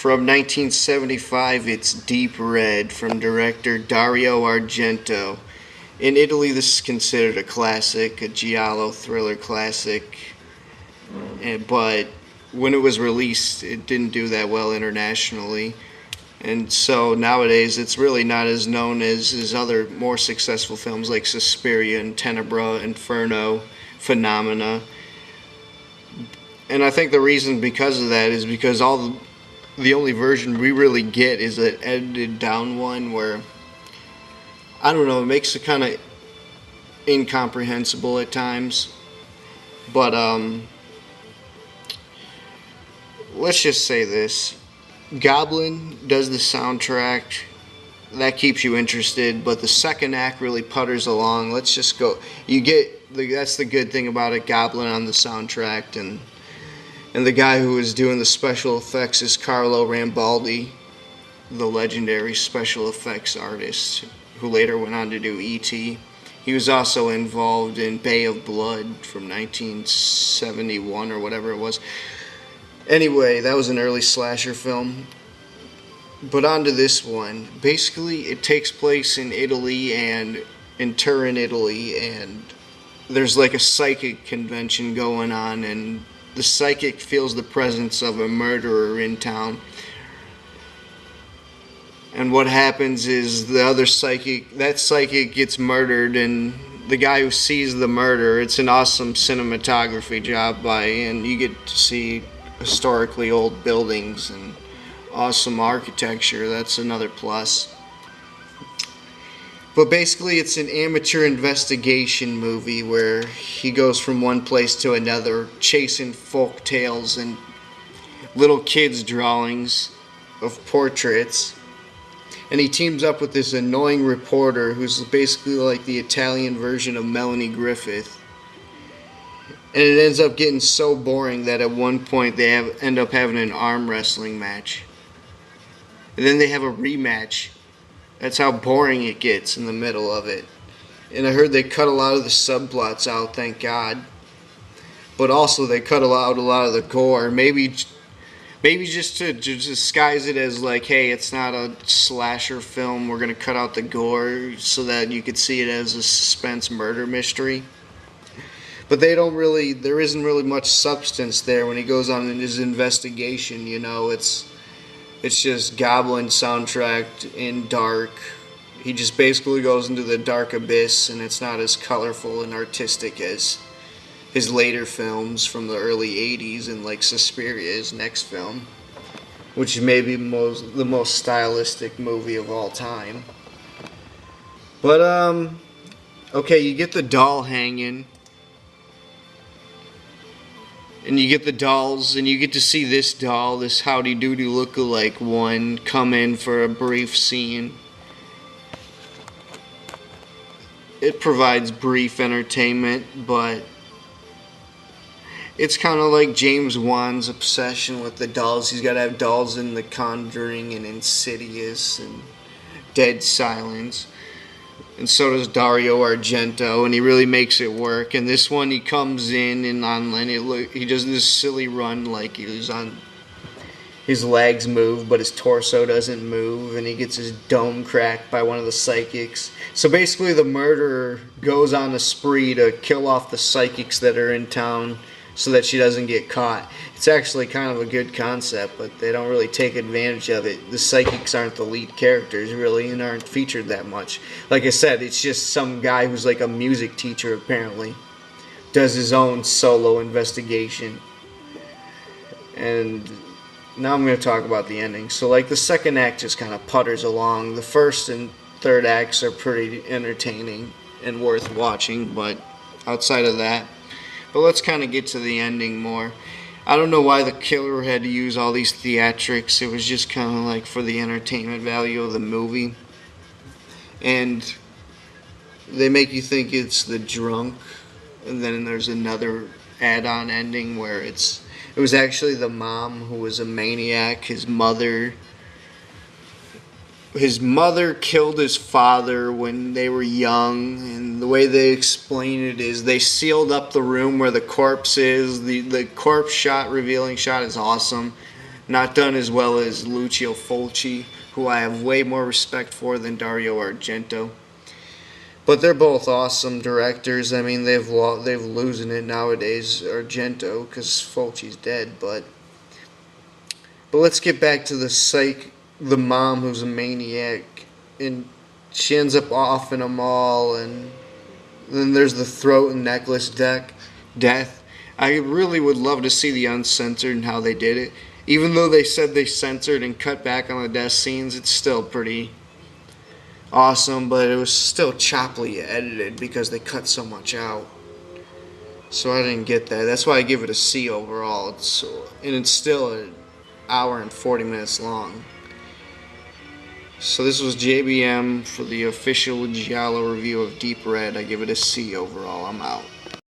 From 1975, it's Deep Red from director Dario Argento. In Italy, this is considered a classic, a Giallo thriller classic. But when it was released, it didn't do that well internationally. And so nowadays, it's really not as known as his other more successful films like Suspiria and Tenebra, Inferno, Phenomena. And I think the reason because of that is because the only version we really get is an edited down one where, I don't know, it makes it kind of incomprehensible at times. But let's just say this. Goblin does the soundtrack. That keeps you interested, but the second act really putters along. Let's just go. That's the good thing about it, Goblin on the soundtrack, and the guy who is doing the special effects is Carlo Rambaldi, the legendary special effects artist who later went on to do E.T. He was also involved in Bay of Blood from 1971 or whatever it was. Anyway, that was an early slasher film. But on to this one. Basically, it takes place in Italy and in Turin, Italy, and there's like a psychic convention going on, and the psychic feels the presence of a murderer in town. And what happens is that psychic gets murdered, and the guy who sees the murder, it's an awesome cinematography job and you get to see historically old buildings and awesome architecture. That's another plus. But basically it's an amateur investigation movie where he goes from one place to another chasing folk tales and little kids' drawings of portraits. And he teams up with this annoying reporter who's basically like the Italian version of Melanie Griffith. And it ends up getting so boring that at one point they end up having an arm wrestling match. And then they have a rematch. That's how boring it gets in the middle of it. And I heard they cut a lot of the subplots out, thank God. But also they cut out a lot of the gore. Maybe just to disguise it as like, hey, it's not a slasher film. We're going to cut out the gore so that you could see it as a suspense murder mystery. But there isn't really much substance there when he goes on in his investigation, you know. It's just Goblin soundtrack in dark. He just basically goes into the dark abyss, and it's not as colorful and artistic as his later films from the early 80s, and like Suspiria, his next film, which is maybe the most stylistic movie of all time. But, okay, you get the doll hanging. And you get the dolls, and you get to see this doll, this Howdy Doody look-alike one, come in for a brief scene. It provides brief entertainment, but it's kind of like James Wan's obsession with the dolls. He's got to have dolls in The Conjuring and Insidious and Dead Silence. And so does Dario Argento, and he really makes it work. And this one, he comes in and he does this silly run like his legs move, but his torso doesn't move, and he gets his dome cracked by one of the psychics. So basically, the murderer goes on a spree to kill off the psychics that are in town so that she doesn't get caught. It's actually kind of a good concept, but they don't really take advantage of it. The psychics aren't the lead characters, really, and aren't featured that much. Like I said, it's just some guy who's like a music teacher, apparently. Does his own solo investigation. And now I'm going to talk about the ending. So, like, the second act just kind of putters along. The first and third acts are pretty entertaining and worth watching, but outside of that. But let's kind of get to the ending more. I don't know why the killer had to use all these theatrics. It was just kind of like for the entertainment value of the movie. And they make you think it's the drunk. And then there's another add-on ending where it was actually the mom who was a maniac. His mother killed his father when they were young, and the way they explain it is they sealed up the room where the corpse is. The corpse shot, revealing shot is awesome. Not done as well as Lucio Fulci, who I have way more respect for than Dario Argento. But they're both awesome directors. I mean, they've losing it nowadays, Argento, because Fulci's dead. But let's get back to the mom who's a maniac, and she ends up off in a mall, and then there's the throat and necklace death. I really would love to see the uncensored and how they did it. Even though they said they censored and cut back on the death scenes, it's still pretty awesome, but it was still choppily edited because they cut so much out. So I didn't get that. That's why I give it a C overall. It's still an hour and 40 minutes long. So this was JBM for the official Giallo review of Deep Red. I give it a C overall. I'm out.